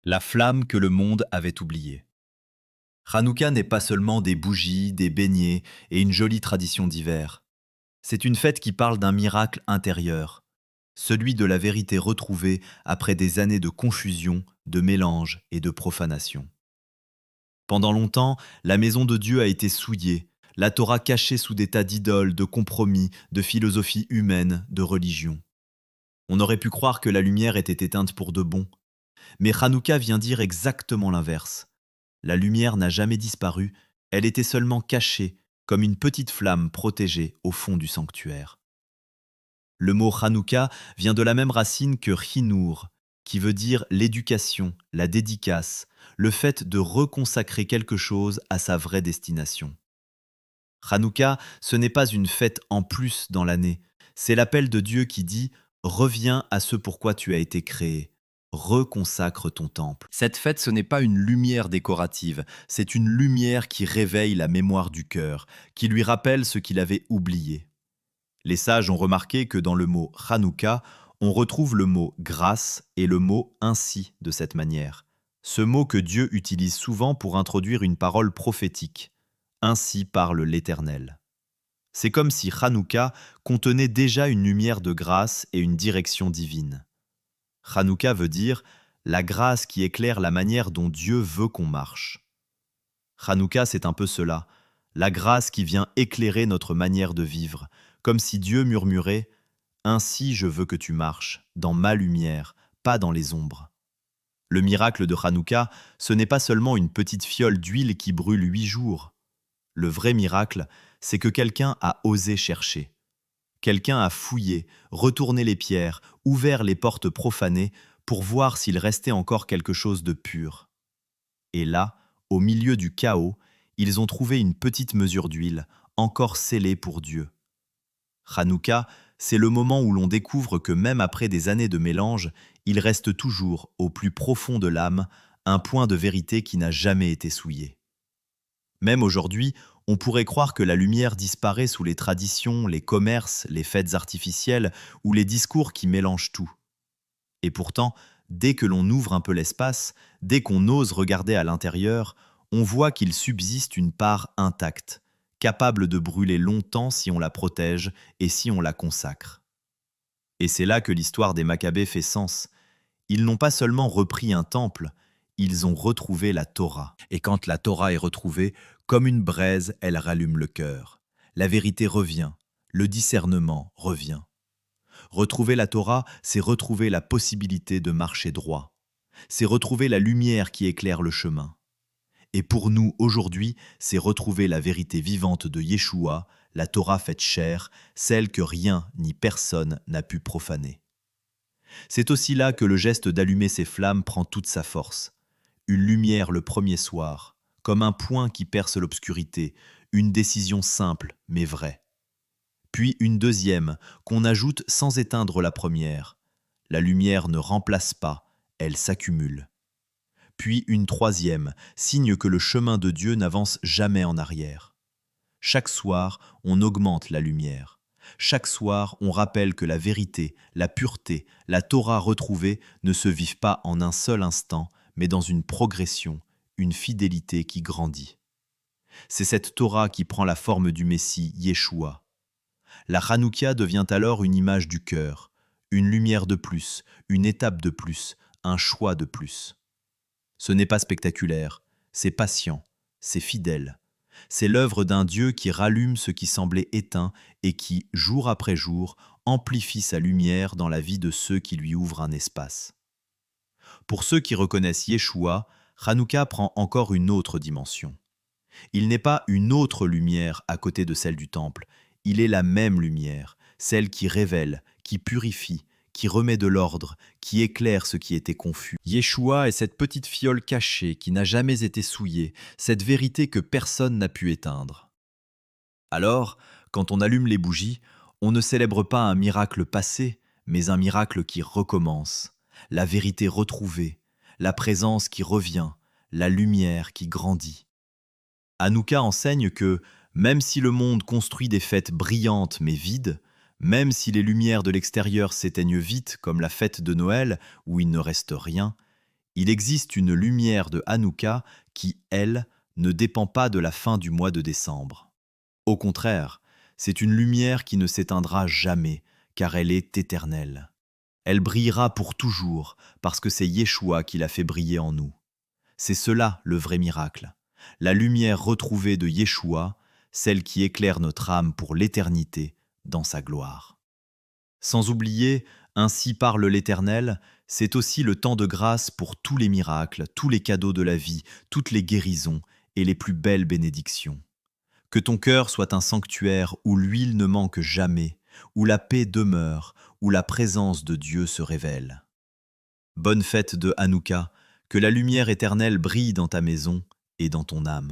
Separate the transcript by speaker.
Speaker 1: La flamme que le monde avait oubliée. Hanouka n'est pas seulement des bougies, des beignets et une jolie tradition d'hiver. C'est une fête qui parle d'un miracle intérieur, celui de la vérité retrouvée après des années de confusion, de mélange et de profanation. Pendant longtemps, la maison de Dieu a été souillée, la Torah cachée sous des tas d'idoles, de compromis, de philosophie humaine, de religion. On aurait pu croire que la lumière était éteinte pour de bon, mais Hanouka vient dire exactement l'inverse. La lumière n'a jamais disparu, elle était seulement cachée, comme une petite flamme protégée au fond du sanctuaire. Le mot Hanouka vient de la même racine que Chinour, qui veut dire l'éducation, la dédicace, le fait de reconsacrer quelque chose à sa vraie destination. Hanouka, ce n'est pas une fête en plus dans l'année, c'est l'appel de Dieu qui dit « Reviens à ce pourquoi tu as été créé, reconsacre ton temple ». Cette fête, ce n'est pas une lumière décorative, c'est une lumière qui réveille la mémoire du cœur, qui lui rappelle ce qu'il avait oublié. Les sages ont remarqué que dans le mot Hanouka, on retrouve le mot grâce et le mot ainsi de cette manière. Ce mot que Dieu utilise souvent pour introduire une parole prophétique. Ainsi parle l'Éternel. C'est comme si Hanouka contenait déjà une lumière de grâce et une direction divine. Hanouka veut dire la grâce qui éclaire la manière dont Dieu veut qu'on marche. Hanouka, c'est un peu cela, la grâce qui vient éclairer notre manière de vivre, comme si Dieu murmurait « Ainsi je veux que tu marches, dans ma lumière, pas dans les ombres ». Le miracle de Hanouka, ce n'est pas seulement une petite fiole d'huile qui brûle 8 jours. Le vrai miracle, c'est que quelqu'un a osé chercher. Quelqu'un a fouillé, retourné les pierres, ouvert les portes profanées pour voir s'il restait encore quelque chose de pur. Et là, au milieu du chaos, ils ont trouvé une petite mesure d'huile, encore scellée pour Dieu. Hanouka, c'est le moment où l'on découvre que même après des années de mélange, il reste toujours, au plus profond de l'âme, un point de vérité qui n'a jamais été souillé. Même aujourd'hui, on pourrait croire que la lumière disparaît sous les traditions, les commerces, les fêtes artificielles ou les discours qui mélangent tout. Et pourtant, dès que l'on ouvre un peu l'espace, dès qu'on ose regarder à l'intérieur, on voit qu'il subsiste une part intacte, capable de brûler longtemps si on la protège et si on la consacre. Et c'est là que l'histoire des Maccabées fait sens. Ils n'ont pas seulement repris un temple, ils ont retrouvé la Torah. Et quand la Torah est retrouvée, comme une braise, elle rallume le cœur. La vérité revient, le discernement revient. Retrouver la Torah, c'est retrouver la possibilité de marcher droit. C'est retrouver la lumière qui éclaire le chemin. Et pour nous, aujourd'hui, c'est retrouver la vérité vivante de Yeshua, la Torah faite chair, celle que rien ni personne n'a pu profaner. C'est aussi là que le geste d'allumer ces flammes prend toute sa force. Une lumière le premier soir, comme un point qui perce l'obscurité, une décision simple mais vraie. Puis une deuxième, qu'on ajoute sans éteindre la première. La lumière ne remplace pas, elle s'accumule. Puis une troisième, signe que le chemin de Dieu n'avance jamais en arrière. Chaque soir, on augmente la lumière. Chaque soir, on rappelle que la vérité, la pureté, la Torah retrouvée ne se vivent pas en un seul instant, mais dans une progression, une fidélité qui grandit. C'est cette Torah qui prend la forme du Messie, Yeshua. La Hanouka devient alors une image du cœur, une lumière de plus, une étape de plus, un choix de plus. Ce n'est pas spectaculaire, c'est patient, c'est fidèle. C'est l'œuvre d'un Dieu qui rallume ce qui semblait éteint et qui, jour après jour, amplifie sa lumière dans la vie de ceux qui lui ouvrent un espace. Pour ceux qui reconnaissent Yeshua, Hanouka prend encore une autre dimension. Il n'est pas une autre lumière à côté de celle du temple, il est la même lumière, celle qui révèle, qui purifie, qui remet de l'ordre, qui éclaire ce qui était confus. Yeshua est cette petite fiole cachée qui n'a jamais été souillée, cette vérité que personne n'a pu éteindre. Alors, quand on allume les bougies, on ne célèbre pas un miracle passé, mais un miracle qui recommence, la vérité retrouvée, la présence qui revient, la lumière qui grandit. Hanouka enseigne que, même si le monde construit des fêtes brillantes mais vides, même si les lumières de l'extérieur s'éteignent vite comme la fête de Noël où il ne reste rien, Il existe une lumière de Hanouka qui, elle, ne dépend pas de la fin du mois de décembre. Au contraire, c'est une lumière qui ne s'éteindra jamais, car elle est éternelle. Elle brillera pour toujours, parce que c'est Yeshua qui l'a fait briller en nous. C'est cela le vrai miracle. La lumière retrouvée de Yeshua, celle qui éclaire notre âme pour l'éternité dans sa gloire. Sans oublier, ainsi parle l'Éternel, c'est aussi le temps de grâce pour tous les miracles, tous les cadeaux de la vie, toutes les guérisons et les plus belles bénédictions. Que ton cœur soit un sanctuaire où l'huile ne manque jamais, où la paix demeure, où la présence de Dieu se révèle. Bonne fête de Hanouka, que la lumière éternelle brille dans ta maison et dans ton âme.